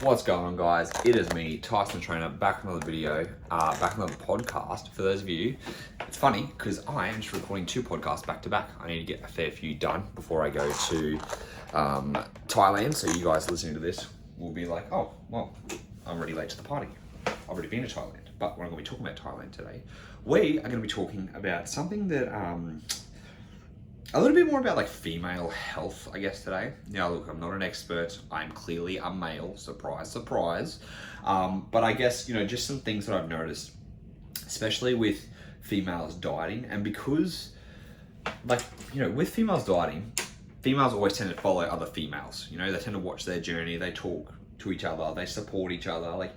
What's going on, guys? It is me, Tyson Trainer, back with another video, back with another podcast. For those of you, it's funny because I am just recording two podcasts back to back. I need to get a fair few done before I go to Thailand. So you guys listening to this will be like, oh, well, I'm already late to the party. I've already been to Thailand. But we're not going to be talking about Thailand today. We are going to be talking about something that a little bit more about like female health, I guess, today. Now, look, I'm not an expert. I'm clearly a male. Surprise, surprise. But I guess, just some things that I've noticed, especially with females dieting. And because, with females dieting, females always tend to follow other females. They tend to watch their journey. They talk to each other. They support each other.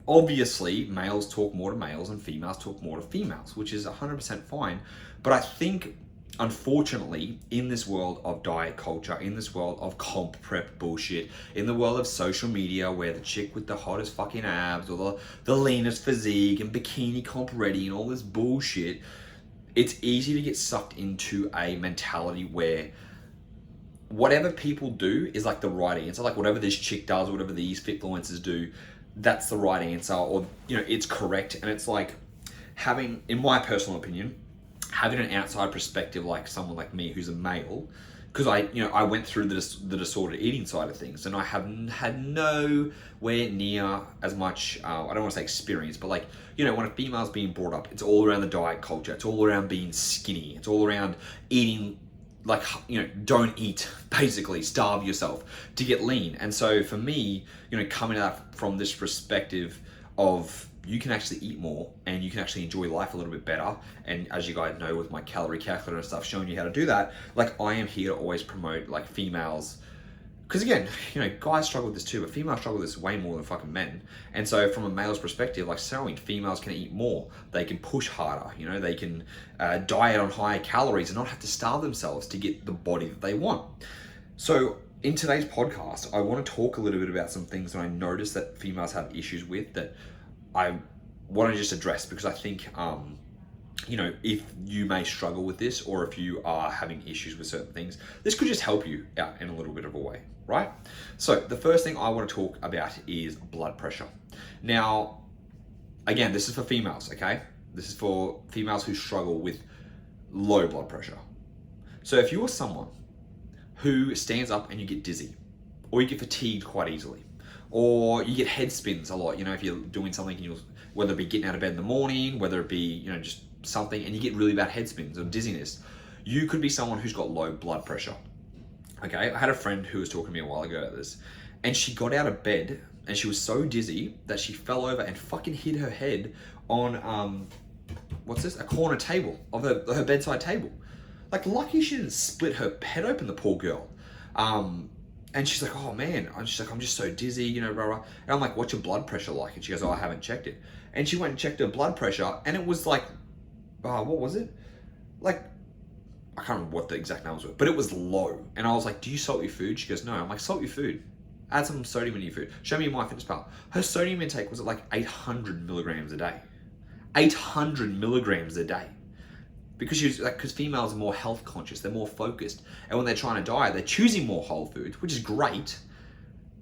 Obviously, males talk more to males and females talk more to females, which is 100% fine. But I think, unfortunately, in this world of diet culture, in this world of comp prep bullshit, in the world of social media where the chick with the hottest fucking abs or the leanest physique and bikini comp ready and all this bullshit, it's easy to get sucked into a mentality where whatever people do is like the right answer. Like whatever this chick does, whatever these fitfluencers do, that's the right answer, or it's correct. And it's like having, in my personal opinion, having an outside perspective, like someone like me who's a male, because I went through the disordered eating side of things, and I haven't had nowhere near as much, I don't want to say experience, but when a female's being brought up, it's all around the diet culture, it's all around being skinny, it's all around eating, don't eat, basically, starve yourself to get lean. And so for me, coming out from this perspective of you can actually eat more and you can actually enjoy life a little bit better. And as you guys know, with my calorie calculator and stuff showing you how to do that, I am here to always promote females. Because again, guys struggle with this too, but females struggle with this way more than fucking men. And so from a male's perspective, females can eat more. They can push harder, they can diet on higher calories and not have to starve themselves to get the body that they want. So in today's podcast, I want to talk a little bit about some things that I noticed that females have issues with that I want to just address, because I think, if you may struggle with this, or if you are having issues with certain things, this could just help you out in a little bit of a way, right? So the first thing I want to talk about is blood pressure. Now, again, this is for females, okay? This is for females who struggle with low blood pressure. So if you are someone who stands up and you get dizzy, or you get fatigued quite easily, or you get head spins a lot, if you're doing something, whether it be getting out of bed in the morning, whether it be, just something, and you get really bad head spins or dizziness, you could be someone who's got low blood pressure. Okay, I had a friend who was talking to me a while ago about this, and she got out of bed and she was so dizzy that she fell over and fucking hit her head on, a corner table of her bedside table. Lucky she didn't split her head open, the poor girl. And she's like, oh man, I'm just so dizzy, blah, blah. And I'm like, what's your blood pressure like? And she goes, oh, I haven't checked it. And she went and checked her blood pressure, and it was what was it? I can't remember what the exact numbers were, but it was low. And I was like, do you salt your food? She goes, no. I'm like, salt your food. Add some sodium in your food. Show me your MyFitnessPal. Her sodium intake was at 800 milligrams a day. 800 milligrams a day. Because females are more health conscious, they're more focused, and when they're trying to diet, they're choosing more whole foods, which is great,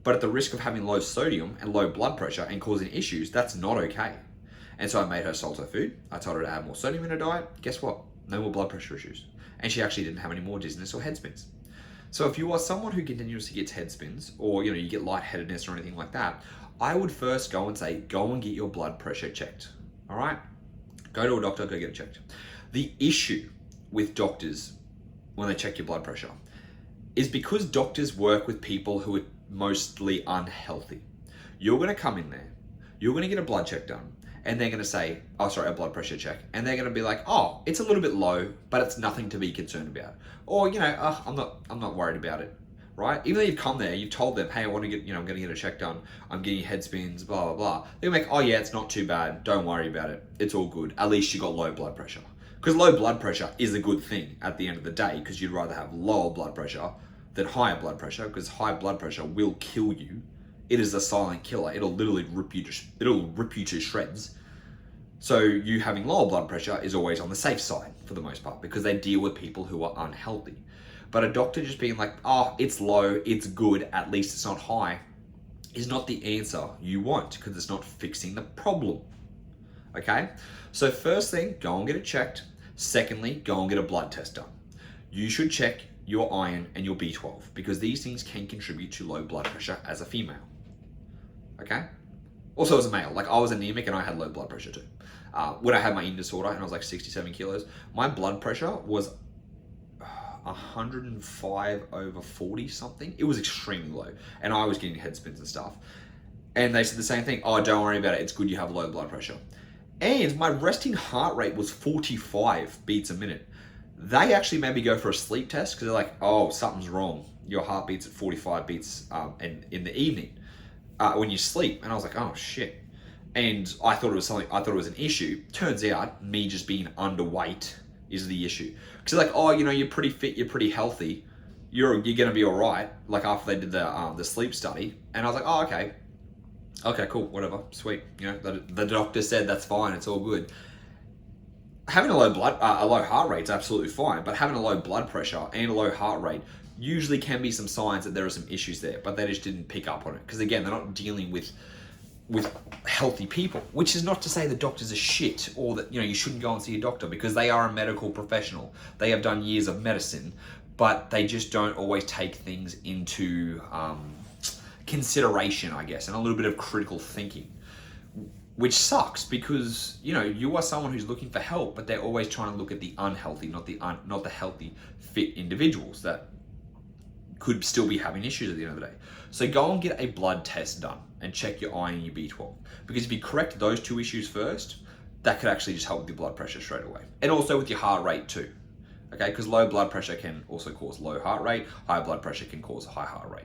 but at the risk of having low sodium and low blood pressure and causing issues, that's not okay. And so I made her salt her food. I told her to add more sodium in her diet. Guess what? No more blood pressure issues. And she actually didn't have any more dizziness or head spins. So if you are someone who continuously gets head spins, or you get lightheadedness or anything like that, I would first go and get your blood pressure checked. All right? Go to a doctor, go get it checked. The issue with doctors when they check your blood pressure is because doctors work with people who are mostly unhealthy. You're going to come in there, you're going to get a blood check done, and they're going to say, a blood pressure check. And they're going to be like, oh, it's a little bit low, but it's nothing to be concerned about. Or, I'm not worried about it, right? Even though you've come there, you've told them, hey, I'm going to get a check done. I'm getting head spins, blah, blah, blah. They're like, oh yeah, it's not too bad. Don't worry about it. It's all good. At least you got low blood pressure. Because low blood pressure is a good thing at the end of the day, because you'd rather have lower blood pressure than higher blood pressure, because high blood pressure will kill you. It is a silent killer. It'll literally rip you to shreds. So you having lower blood pressure is always on the safe side for the most part, because they deal with people who are unhealthy. But a doctor just being like, oh, it's low, it's good, at least it's not high, is not the answer you want because it's not fixing the problem. Okay? So first thing, go and get it checked. Secondly, go and get a blood test done. You should check your iron and your B12 because these things can contribute to low blood pressure as a female. Okay? Also as a male, like I was anemic and I had low blood pressure too. When I had my eating disorder and I was like 67 kilos, my blood pressure was 105/40 something. It was extremely low and I was getting head spins and stuff. And they said the same thing, oh, don't worry about it, it's good you have low blood pressure. And my resting heart rate was 45 beats a minute. They actually made me go for a sleep test because they're like, oh, something's wrong. Your heart beats at 45 beats in the evening when you sleep. And I was like, oh shit. And I thought it was an issue. Turns out me just being underweight is the issue. Because they're like, oh, you're pretty fit, you're pretty healthy, you're gonna be all right. Like after they did the sleep study, and I was like, oh, okay, cool, whatever, sweet. The doctor said that's fine, it's all good. Having a low heart rate is absolutely fine, but having a low blood pressure and a low heart rate usually can be some signs that there are some issues there, but they just didn't pick up on it because again, they're not dealing with healthy people, which is not to say the doctors are shit or that you shouldn't go and see a doctor because they are a medical professional. They have done years of medicine, but they just don't always take things into consideration, I guess, and a little bit of critical thinking, which sucks because you are someone who's looking for help, but they're always trying to look at the unhealthy, not the healthy, fit individuals that could still be having issues at the end of the day. So go and get a blood test done and check your iron and your B12. Because if you correct those two issues first, that could actually just help with your blood pressure straight away. And also with your heart rate too. Okay, because low blood pressure can also cause low heart rate. High blood pressure can cause a high heart rate,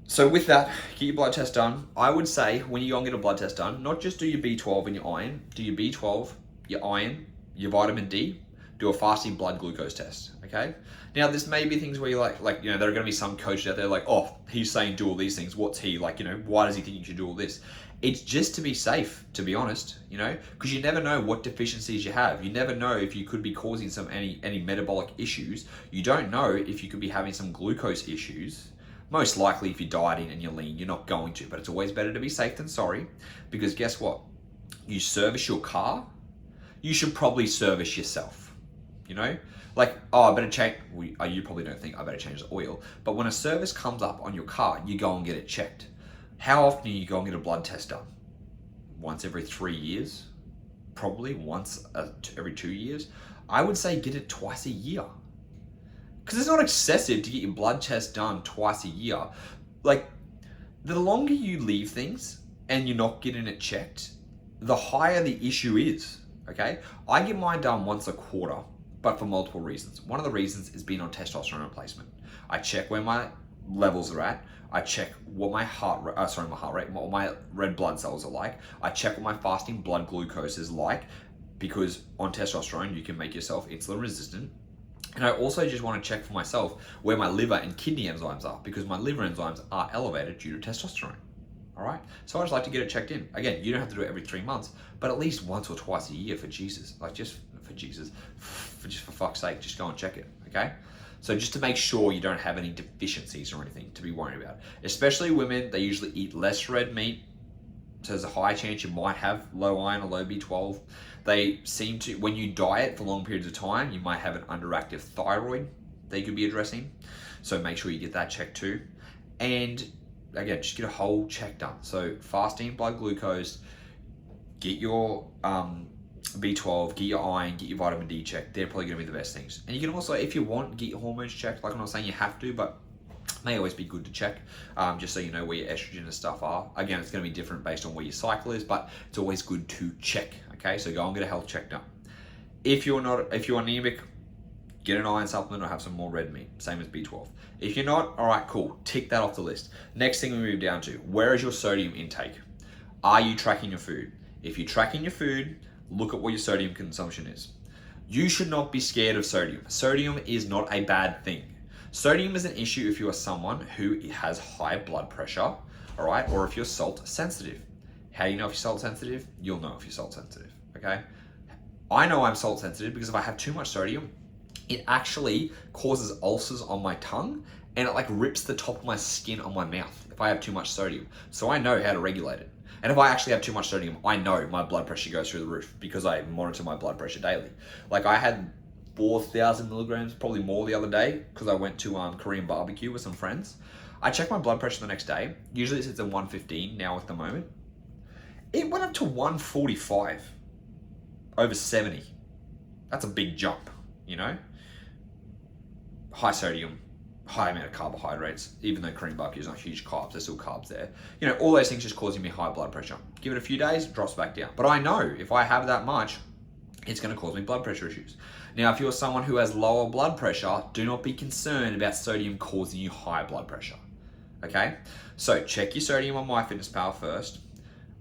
So with that, get your blood test done. I would say when you go and get a blood test done, not just do your B12 and your iron, do your B12, your iron, your vitamin D, do a fasting blood glucose test, okay? Now, this may be things where you're like, there are gonna be some coaches out there like, oh, he's saying do all these things. What's he like, why does he think you should do all this? It's just to be safe, to be honest, because you never know what deficiencies you have. You never know if you could be causing any metabolic issues. You don't know if you could be having some glucose issues. Most likely if you're dieting and you're lean, you're not going to, but it's always better to be safe than sorry, because guess what? You service your car, you should probably service yourself. Like, oh, I better change, you probably don't think I better change the oil, but when a service comes up on your car, you go and get it checked. How often do you go and get a blood test done? Once every 3 years? Probably once every 2 years? I would say get it twice a year. Because it's not excessive to get your blood test done twice a year. Like, the longer you leave things and you're not getting it checked, the higher the issue is, okay? I get mine done once a quarter, but for multiple reasons. One of the reasons is being on testosterone replacement. I check where my levels are at. I check what my what my red blood cells are like. I check what my fasting blood glucose is like, because on testosterone, you can make yourself insulin resistant. And I also just want to check for myself where my liver and kidney enzymes are, because my liver enzymes are elevated due to testosterone. All right. So I just like to get it checked in. Again, you don't have to do it every 3 months, but at least once or twice a year for Jesus. Like just for fuck's sake, just go and check it. Okay. So just to make sure you don't have any deficiencies or anything to be worried about. Especially women, they usually eat less red meat. So there's a high chance you might have low iron or low B12. They seem to, when you diet for long periods of time, you might have an underactive thyroid that you could be addressing. So make sure you get that checked too. And again, just get a whole check done. So fasting blood glucose, get your B12, get your iron, get your vitamin D checked. They're probably going to be the best things. And you can also, if you want, get your hormones checked. Like I'm not saying you have to, but it may always be good to check, just so you know where your estrogen and stuff are. Again, it's going to be different based on where your cycle is, but it's always good to check. Okay, so go and get a health check done. If you're anemic, get an iron supplement or have some more red meat, same as B12. If you're not, all right, cool, tick that off the list. Next thing we move down to, where is your sodium intake? Are you tracking your food? If you're tracking your food, look at what your sodium consumption is. You should not be scared of sodium. Sodium is not a bad thing. Sodium is an issue if you are someone who has high blood pressure, all right, or if you're salt sensitive. How do you know if you're salt sensitive? You'll know if you're salt sensitive, okay? I know I'm salt sensitive because if I have too much sodium, it actually causes ulcers on my tongue and it like rips the top of my skin on my mouth if I have too much sodium. So I know how to regulate it. And if I actually have too much sodium, I know my blood pressure goes through the roof because I monitor my blood pressure daily. Like I had 4,000 milligrams, probably more the other day, because I went to Korean barbecue with some friends. I checked my blood pressure the next day. Usually it sits at 115 now at the moment. It went up to 145 over 70. That's a big jump, you know? High sodium, high amount of carbohydrates, even though Korean barbecue is not huge carbs, there's still carbs there. You know, all those things just causing me high blood pressure. Give it a few days, drops back down. But I know if I have that much, it's going to cause me blood pressure issues. Now, if you're someone who has lower blood pressure, do not be concerned about sodium causing you high blood pressure. Okay? So check your sodium on MyFitnessPal first.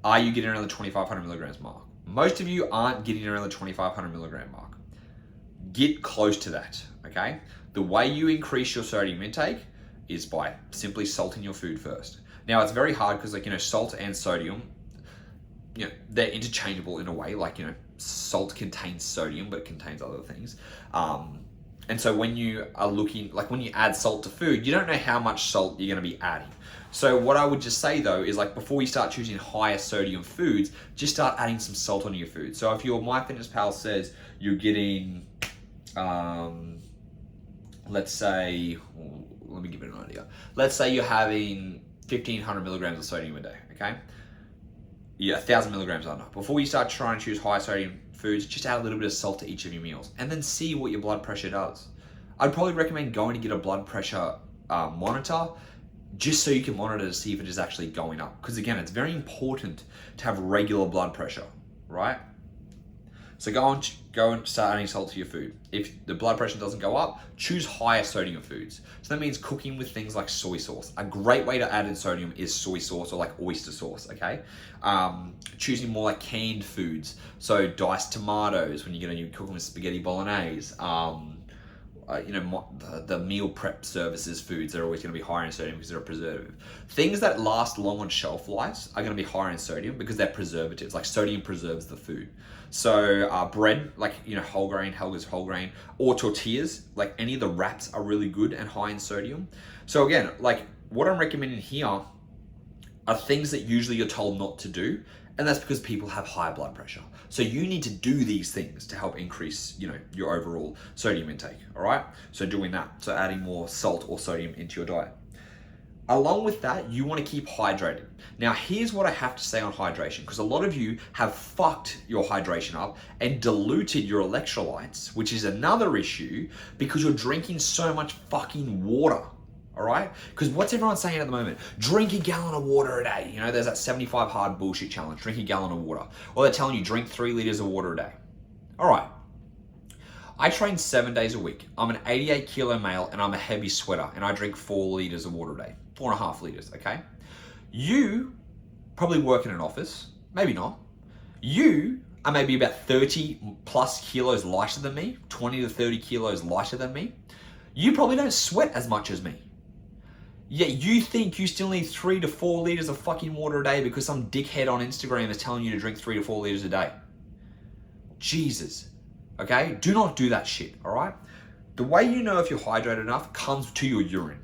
Are you getting around the 2,500 milligrams mark? Most of you aren't getting around the 2,500 milligram mark. Get close to that, okay? The way you increase your sodium intake is by simply salting your food first. Now, it's very hard because, like, you know, salt and sodium, you know, they're interchangeable in a way. Like, you know, salt contains sodium, but it contains other things. And so when you are looking, like when you add salt to food, you don't know how much salt you're going to be adding. So what I would just say though is, like, before you start choosing higher sodium foods, just start adding some salt onto your food. So if your MyFitnessPal says you're getting, let's say, let me give it an idea. Let's say you're having 1,500 milligrams of sodium a day, okay? Yeah, 1,000 milligrams under. Before you start trying to choose high sodium foods, just add a little bit of salt to each of your meals and then see what your blood pressure does. I'd probably recommend going to get a blood pressure monitor, just so you can monitor to see if it is actually going up. Because again, it's very important to have regular blood pressure, right? So go and start adding salt to your food. If the blood pressure doesn't go up, choose higher sodium foods. So that means cooking with things like soy sauce. A great way to add in sodium is soy sauce or like oyster sauce, okay? Choosing more like canned foods. So diced tomatoes when you're cooking with spaghetti bolognese. You know, the meal prep services foods are always going to be higher in sodium because they're a preservative. Things that last long on shelf lives are going to be higher in sodium because they're preservatives. Like sodium preserves the food. So bread, like, you know, whole grain, Helga's whole grain, or tortillas, like any of the wraps are really good and high in sodium. So again, like what I'm recommending here are things that usually you're told not to do. And that's because people have high blood pressure. So you need to do these things to help increase, you know, your overall sodium intake, all right? So doing that, so adding more salt or sodium into your diet. Along with that, you want to keep hydrated. Now, here's what I have to say on hydration, because a lot of you have fucked your hydration up and diluted your electrolytes, which is another issue because you're drinking so much fucking water. All right? Because what's everyone saying at the moment? Drink a gallon of water a day. You know, there's that 75 hard bullshit challenge. Drink a gallon of water. Or they're telling you drink 3 liters of water a day. All right. I train 7 days a week. I'm an 88 kilo male and I'm a heavy sweater and I drink 4 liters of water a day. 4.5 liters, okay? You probably work in an office. Maybe not. You are maybe about 30 plus kilos lighter than me. 20 to 30 kilos lighter than me. You probably don't sweat as much as me. Yet you think you still need 3 to 4 liters of fucking water a day because some dickhead on Instagram is telling you to drink 3 to 4 liters a day. Jesus. Okay? Do not do that shit, all right? The way you know if you're hydrated enough comes to your urine.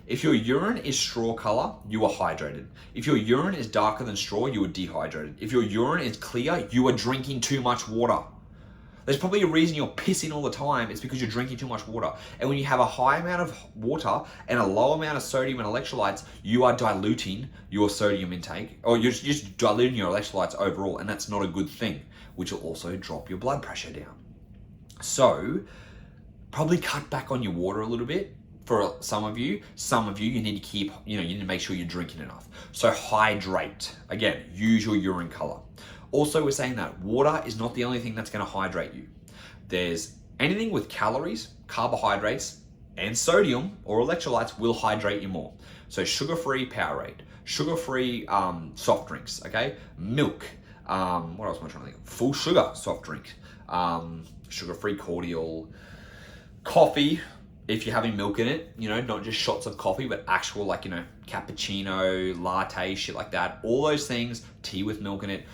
If your urine is straw color, you are hydrated. If your urine is darker than straw, you are dehydrated. If your urine is clear, you are drinking too much water. There's probably a reason you're pissing all the time. It's because you're drinking too much water. And when you have a high amount of water and a low amount of sodium and electrolytes, you are diluting your sodium intake, or you're just diluting your electrolytes overall, and that's not a good thing, which will also drop your blood pressure down. So probably cut back on your water a little bit. For some of you, you need to keep, you need to make sure you're drinking enough. So hydrate. Again, use your urine color. Also, we're saying that water is not the only thing that's going to hydrate you. There's anything with calories, carbohydrates, and sodium or electrolytes will hydrate you more. So sugar-free Powerade, sugar-free soft drinks, okay? Milk, what else am I trying to think of? Full sugar soft drink, sugar-free cordial, coffee, if you're having milk in it, not just shots of coffee, but actual cappuccino, latte, shit like that. All those things, tea with milk in it,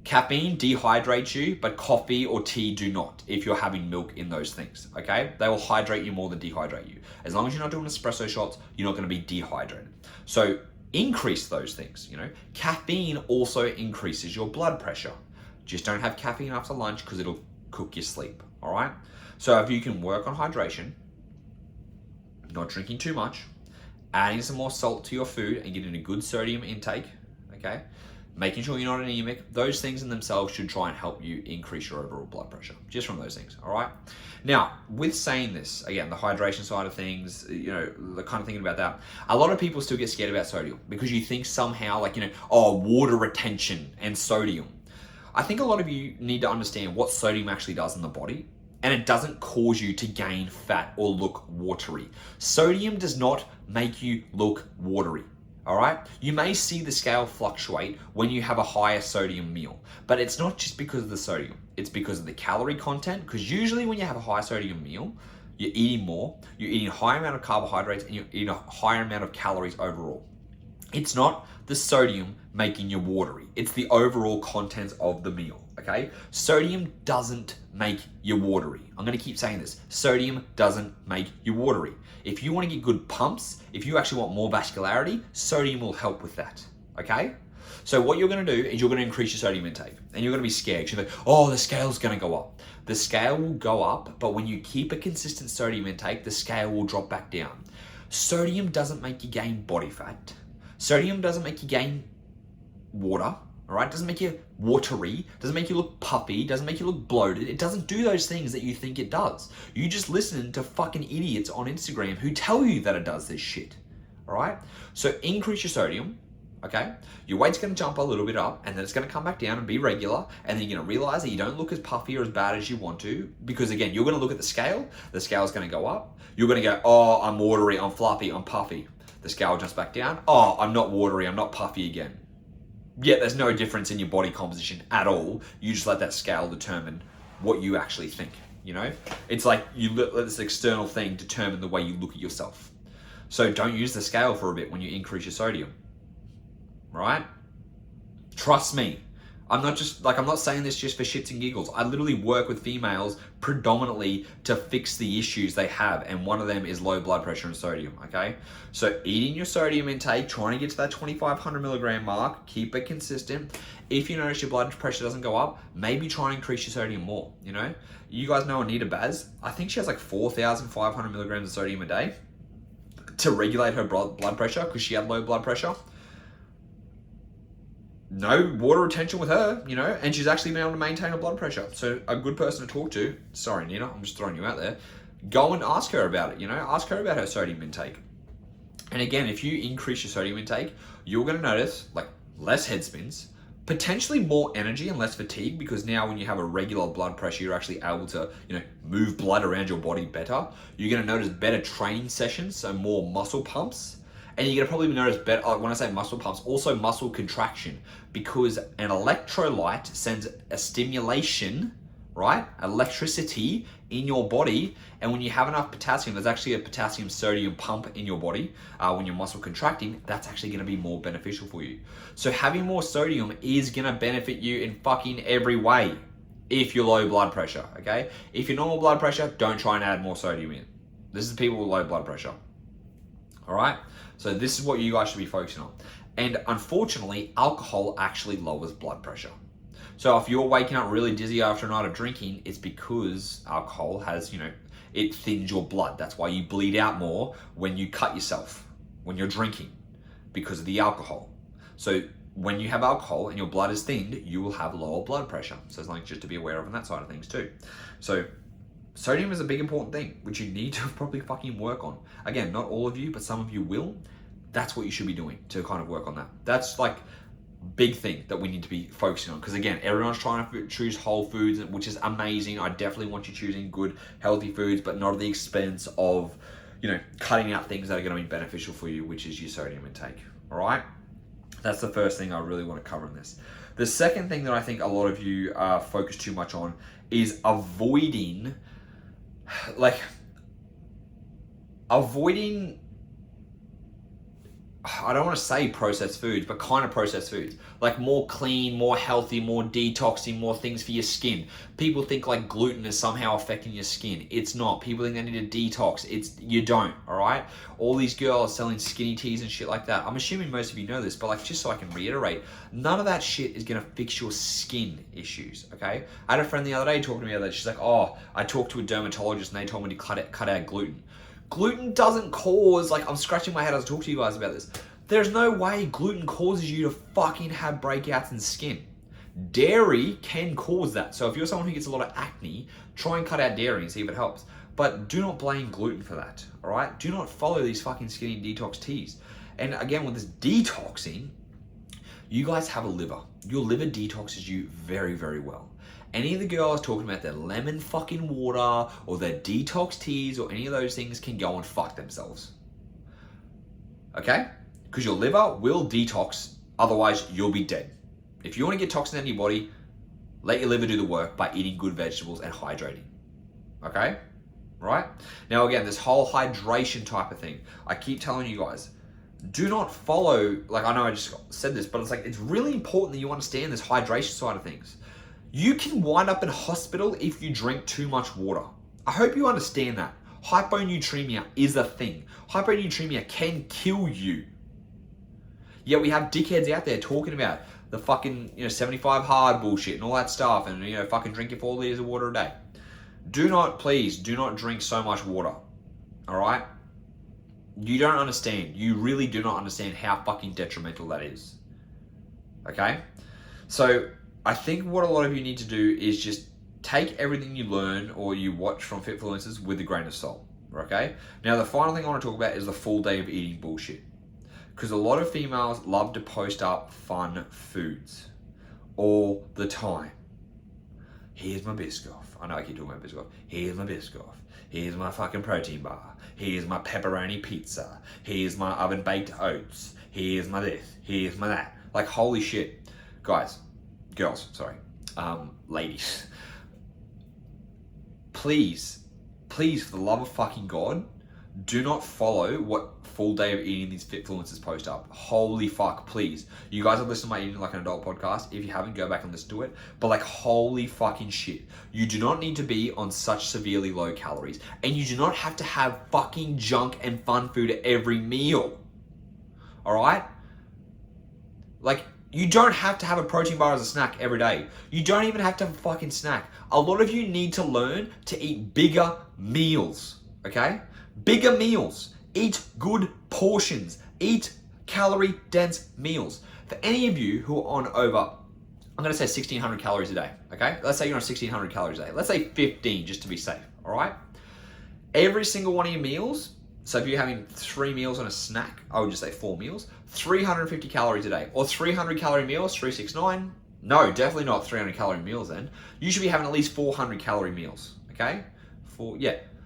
Caffeine dehydrates you, but coffee or tea do not if you're having milk in those things, okay? They will hydrate you more than dehydrate you. As long as you're not doing espresso shots, you're not gonna be dehydrated. So increase those things, Caffeine also increases your blood pressure. Just don't have caffeine after lunch because it'll cook your sleep, all right? So if you can work on hydration, not drinking too much, adding some more salt to your food and getting a good sodium intake, okay? Making sure you're not anemic, those things in themselves should try and help you increase your overall blood pressure, just from those things, all right? Now, with saying this, again, the hydration side of things, the kind of thinking about that, a lot of people still get scared about sodium because you think somehow water retention and sodium. I think a lot of you need to understand what sodium actually does in the body, and it doesn't cause you to gain fat or look watery. Sodium does not make you look watery. All right, you may see the scale fluctuate when you have a higher sodium meal, but it's not just because of the sodium, it's because of the calorie content, because usually when you have a high sodium meal, you're eating more, you're eating a higher amount of carbohydrates, and you're eating a higher amount of calories overall. It's not the sodium making you watery, it's the overall contents of the meal, okay? Sodium doesn't make you watery. I'm gonna keep saying this. Sodium doesn't make you watery. If you wanna get good pumps, if you actually want more vascularity, sodium will help with that, okay? So what you're gonna do is you're gonna increase your sodium intake, and you're gonna be scared. You're like, oh, the scale's gonna go up. The scale will go up, but when you keep a consistent sodium intake, the scale will drop back down. Sodium doesn't make you gain body fat. Sodium doesn't make you gain water, all right? Doesn't make you watery, doesn't make you look puffy, doesn't make you look bloated. It doesn't do those things that you think it does. You just listen to fucking idiots on Instagram who tell you that it does this shit, all right? So increase your sodium, okay? Your weight's gonna jump a little bit up, and then it's gonna come back down and be regular, and then you're gonna realize that you don't look as puffy or as bad as you want to, because again, you're gonna look at the scale's gonna go up, you're gonna go, oh, I'm watery, I'm fluffy, I'm puffy. The scale jumps back down. Oh, I'm not watery, I'm not puffy again. Yet there's no difference in your body composition at all. You just let that scale determine what you actually think, It's like you let this external thing determine the way you look at yourself. So don't use the scale for a bit when you increase your sodium, right? Trust me. I'm not saying this just for shits and giggles. I literally work with females predominantly to fix the issues they have, and one of them is low blood pressure and sodium, okay? So eating your sodium intake, trying to get to that 2,500 milligram mark, keep it consistent. If you notice your blood pressure doesn't go up, maybe try and increase your sodium more, You guys know Anita Baz. I think she has 4,500 milligrams of sodium a day to regulate her blood pressure because she had low blood pressure. No water retention with her, and she's actually been able to maintain her blood pressure. So a good person to talk to, sorry Nina, I'm just throwing you out there, go and ask her about it, ask her about her sodium intake. And again, if you increase your sodium intake, you're gonna notice less head spins, potentially more energy and less fatigue, because now when you have a regular blood pressure, you're actually able to, move blood around your body better. You're gonna notice better training sessions, so more muscle pumps. And you're gonna probably notice better, when I say muscle pumps, also muscle contraction, because an electrolyte sends a stimulation, right? Electricity in your body, and when you have enough potassium, there's actually a potassium sodium pump in your body when you're muscle contracting, that's actually gonna be more beneficial for you. So having more sodium is gonna benefit you in fucking every way if you're low blood pressure, okay? If you're normal blood pressure, don't try and add more sodium in. This is people with low blood pressure, all right? So this is what you guys should be focusing on. And unfortunately, alcohol actually lowers blood pressure. So if you're waking up really dizzy after a night of drinking, it's because alcohol has, it thins your blood. That's why you bleed out more when you cut yourself, when you're drinking, because of the alcohol. So when you have alcohol and your blood is thinned, you will have lower blood pressure. So it's just to be aware of on that side of things too. So sodium is a big important thing, which you need to probably fucking work on. Again, not all of you, but some of you will. That's what you should be doing to kind of work on that. That's big thing that we need to be focusing on. Because again, everyone's trying to choose whole foods, which is amazing. I definitely want you choosing good, healthy foods, but not at the expense of, cutting out things that are going to be beneficial for you, which is your sodium intake. All right? That's the first thing I really want to cover in this. The second thing that I think a lot of you focus too much on is avoiding I don't want to say processed foods, but kind of processed foods. Like more clean, more healthy, more detoxing, more things for your skin. People think like gluten is somehow affecting your skin. It's not. People think they need a detox. You don't, all right? All these girls selling skinny teas and shit like that. I'm assuming most of you know this, but like just so I can reiterate, none of that shit is going to fix your skin issues, okay? I had a friend the other day talking to me about that. She's like, oh, I talked to a dermatologist and they told me to cut out gluten. Gluten doesn't cause, like I'm scratching my head as I talk to you guys about this. There's no way gluten causes you to fucking have breakouts in skin. Dairy can cause that. So if you're someone who gets a lot of acne, try and cut out dairy and see if it helps. But do not blame gluten for that, all right? Do not follow these fucking skinny detox teas. And again, with this detoxing, you guys have a liver. Your liver detoxes you very, very well. Any of the girls talking about their lemon fucking water or their detox teas or any of those things can go and fuck themselves. Okay? Because your liver will detox, otherwise you'll be dead. If you want to get toxin out of your body, let your liver do the work by eating good vegetables and hydrating. Okay? Right? Now again, this whole hydration type of thing, I keep telling you guys, do not follow, like I know I just said this, but it's like, it's really important that you understand this hydration side of things. You can wind up in hospital if you drink too much water. I hope you understand that. Hyponatremia is a thing. Hyponatremia can kill you. Yet we have dickheads out there talking about the fucking 75 hard bullshit and all that stuff and fucking drink your 4 liters of water a day. Please do not drink so much water. All right? You don't understand. You really do not understand how fucking detrimental that is. Okay? So I think what a lot of you need to do is just take everything you learn or you watch from fitfluencers with a grain of salt. Okay? Now the final thing I want to talk about is the full day of eating bullshit. Because a lot of females love to post up fun foods all the time. Here's my Biscoff. I know I keep talking about Biscoff. Here's my Biscoff. Here's my fucking protein bar. Here's my pepperoni pizza. Here's my oven baked oats. Here's my this. Here's my that. Like holy shit. Guys, girls, sorry. Ladies. Please, for the love of fucking God, do not follow what full day of eating these fitfluencers post up. Holy fuck, please. You guys have listened to my Eating Like an Adult podcast. If you haven't, go back and listen to it. But like, holy fucking shit. You do not need to be on such severely low calories. And you do not have to have fucking junk and fun food at every meal. All right? Like, you don't have to have a protein bar as a snack every day. You don't even have to have a fucking snack. A lot of you need to learn to eat bigger meals. Okay? Bigger meals. Eat good portions. Eat calorie-dense meals. For any of you who are on over, I'm going to say 1,600 calories a day, okay? Let's say you're on 1,600 calories a day. Let's say 15 just to be safe, all right? Every single one of your meals, so if you're having 3 meals and a snack, I would just say 4 meals, 350 calories a day. Or 300 calorie meals, 369. No, definitely not 300 calorie meals then. You should be having at least 400 calorie meals, okay?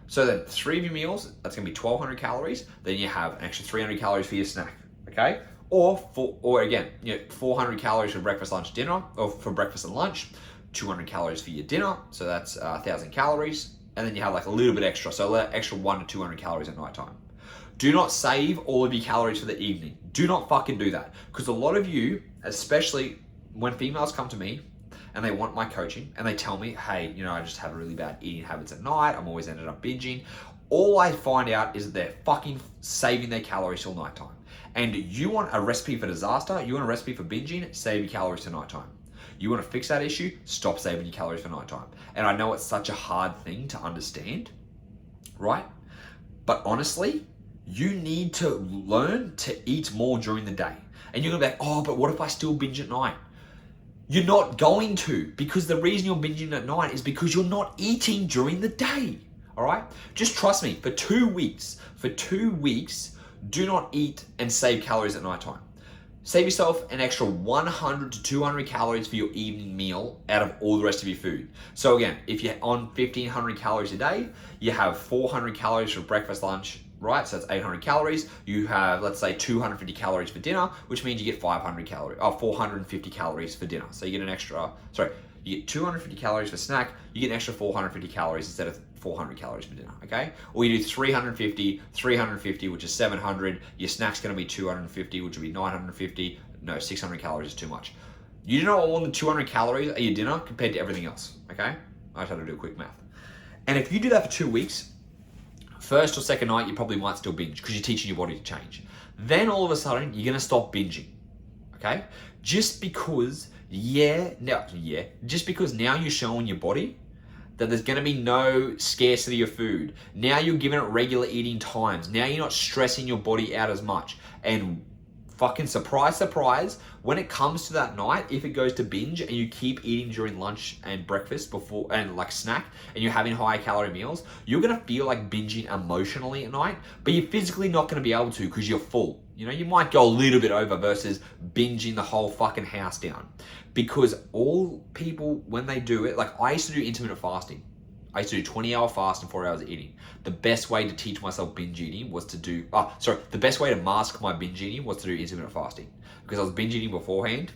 So then 3 of your meals, that's gonna be 1,200 calories. Then you have an extra 300 calories for your snack, okay? Or again, 400 calories for breakfast, lunch, dinner, or for breakfast and lunch, 200 calories for your dinner. So that's 1,000 calories. And then you have like a little bit extra. So extra 100 to 200 calories at night time. Do not save all of your calories for the evening. Do not fucking do that. Because a lot of you, especially when females come to me, and they want my coaching, and they tell me, hey, I just have really bad eating habits at night. I'm always ended up binging. All I find out is that they're fucking saving their calories till nighttime. And you want a recipe for disaster? You want a recipe for binging? Save your calories to nighttime. You want to fix that issue? Stop saving your calories for nighttime. And I know it's such a hard thing to understand, right? But honestly, you need to learn to eat more during the day. And you're gonna be like, oh, but what if I still binge at night? You're not going to, because the reason you're binging at night is because you're not eating during the day, all right? Just trust me, for 2 weeks, do not eat and save calories at nighttime. Save yourself an extra 100 to 200 calories for your evening meal out of all the rest of your food. So again, if you're on 1,500 calories a day, you have 400 calories for breakfast, lunch, right? So that's 800 calories. You have, let's say, 250 calories for dinner, which means you get 450 calories for dinner. So you get You get 250 calories for snack, you get an extra 450 calories instead of 400 calories for dinner, okay? Or you do 350, which is 700. Your snack's gonna be 250, which would be 950. No, 600 calories is too much. You do not want the 200 calories at your dinner compared to everything else, okay? I just had to do a quick math. And if you do that for 2 weeks, first or second night, you probably might still binge because you're teaching your body to change. Then all of a sudden, you're gonna stop binging, okay? Just because now you're showing your body that there's gonna be no scarcity of food. Now you're giving it regular eating times. Now you're not stressing your body out as much. And fucking surprise, surprise, when it comes to that night, if it goes to binge and you keep eating during lunch and breakfast before and like snack and you're having high calorie meals, you're gonna feel like binging emotionally at night, but you're physically not gonna be able to because you're full. You know, you might go a little bit over versus binging the whole fucking house down. Because all people, when they do it, like I used to do intermittent fasting. I used to do 20-hour fast and 4 hours of eating. The best way to teach myself binge eating was to do, the best way to mask my binge eating was to do intermittent fasting. Because I was binge eating beforehand,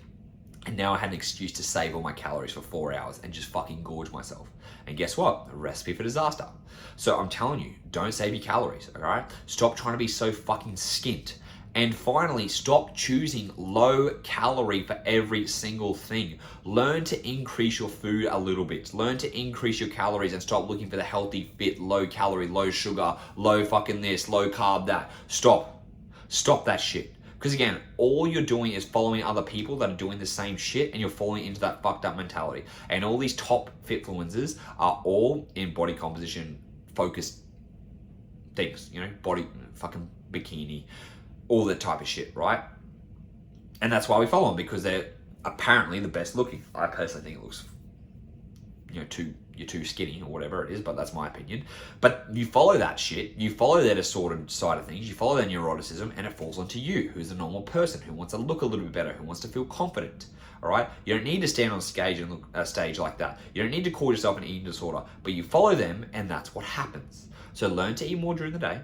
and now I had an excuse to save all my calories for 4 hours and just fucking gorge myself. And guess what? A recipe for disaster. So I'm telling you, don't save your calories, all right? Stop trying to be so fucking skint. And finally, stop choosing low calorie for every single thing. Learn to increase your food a little bit. Learn to increase your calories and stop looking for the healthy, fit, low calorie, low sugar, low fucking this, low carb that. Stop. Stop that shit. Because again, all you're doing is following other people that are doing the same shit and you're falling into that fucked up mentality. And all these top fitfluencers are all in body composition focused things, you know, body, fucking bikini, all that type of shit, right? And that's why we follow them, because they're apparently the best looking. I personally think it looks, you know, you're too skinny or whatever it is, but that's my opinion. But you follow that shit, you follow their disordered side of things, you follow their neuroticism, and it falls onto you, who's a normal person, who wants to look a little bit better, who wants to feel confident, all right? You don't need to stand on stage and look a stage like that. You don't need to call yourself an eating disorder, but you follow them, and that's what happens. So learn to eat more during the day.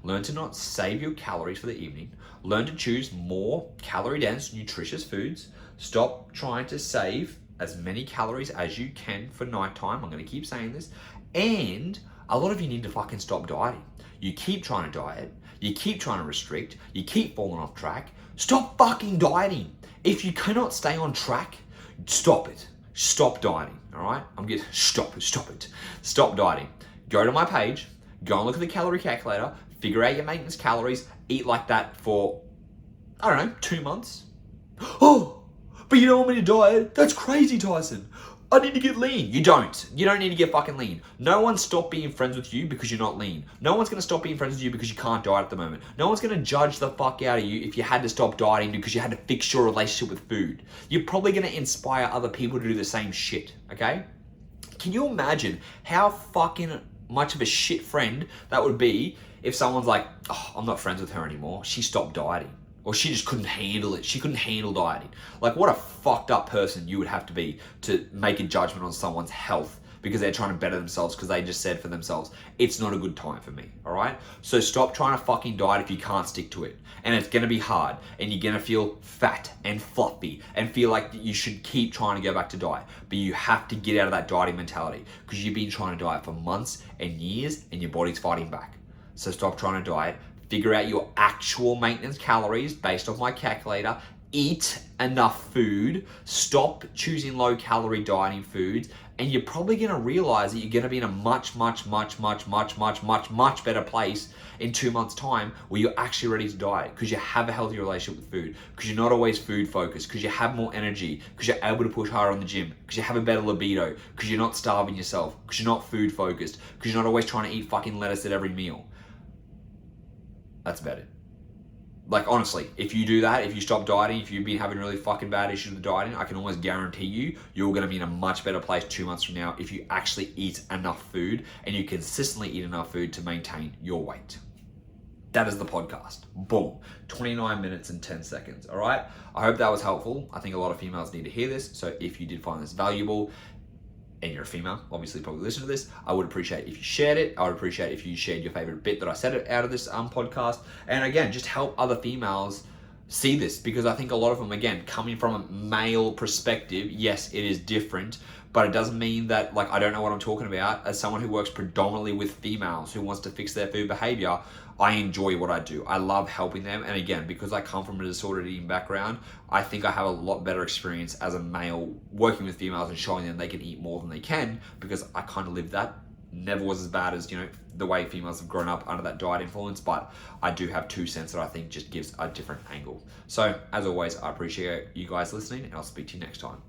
Learn to not save your calories for the evening. Learn to choose more calorie-dense, nutritious foods. Stop trying to save as many calories as you can for nighttime. I'm going to keep saying this. And a lot of you need to fucking stop dieting. You keep trying to diet. You keep trying to restrict. You keep falling off track. Stop fucking dieting. If you cannot stay on track, stop it. Stop dieting, all right? Stop it. Stop dieting. Go to my page. Go and look at the calorie calculator. Figure out your maintenance calories, eat like that for, I don't know, 2 months. Oh, but you don't want me to diet? That's crazy, Tyson. I need to get lean. You don't. You don't need to get fucking lean. No one stopped being friends with you because you're not lean. No one's going to stop being friends with you because you can't diet at the moment. No one's going to judge the fuck out of you if you had to stop dieting because you had to fix your relationship with food. You're probably going to inspire other people to do the same shit, okay? Can you imagine how fucking much of a shit friend that would be if someone's like, oh, I'm not friends with her anymore. She stopped dieting. Or she just couldn't handle it. She couldn't handle dieting. Like, what a fucked up person you would have to be to make a judgment on someone's health because they're trying to better themselves because they just said for themselves, it's not a good time for me, all right? So stop trying to fucking diet if you can't stick to it. And it's gonna be hard. And you're gonna feel fat and fluffy and feel like you should keep trying to go back to diet. But you have to get out of that dieting mentality because you've been trying to diet for months and years and your body's fighting back. So stop trying to diet, figure out your actual maintenance calories based off my calculator, eat enough food, stop choosing low calorie dieting foods, and you're probably gonna realize that you're gonna be in a much better place in 2 months' time where you're actually ready to diet because you have a healthy relationship with food, because you're not always food focused, because you have more energy, because you're able to push harder on the gym, because you have a better libido, because you're not starving yourself, because you're not food focused, because you're not always trying to eat fucking lettuce at every meal. That's about it. Like, honestly, if you do that, if you stop dieting, if you've been having really fucking bad issues with dieting, I can almost guarantee you're going to be in a much better place 2 months from now if you actually eat enough food and you consistently eat enough food to maintain your weight. That is the podcast. Boom. 29 minutes and 10 seconds. All right. I hope that was helpful. I think a lot of females need to hear this. So if you did find this valuable, and you're a female, obviously probably listen to this, I would appreciate if you shared it. I would appreciate if you shared your favorite bit that I said out of this podcast. And again, just help other females see this, because I think a lot of them, again, coming from a male perspective, yes, it is different, but it doesn't mean that, like, I don't know what I'm talking about. As someone who works predominantly with females who wants to fix their food behavior, I enjoy what I do. I love helping them. And again, because I come from a disordered eating background, I think I have a lot better experience as a male working with females and showing them they can eat more than they can, because I kind of lived that. Never was as bad as, you know, the way females have grown up under that diet influence, but I do have 2 cents that I think just gives a different angle. So as always, I appreciate you guys listening, and I'll speak to you next time.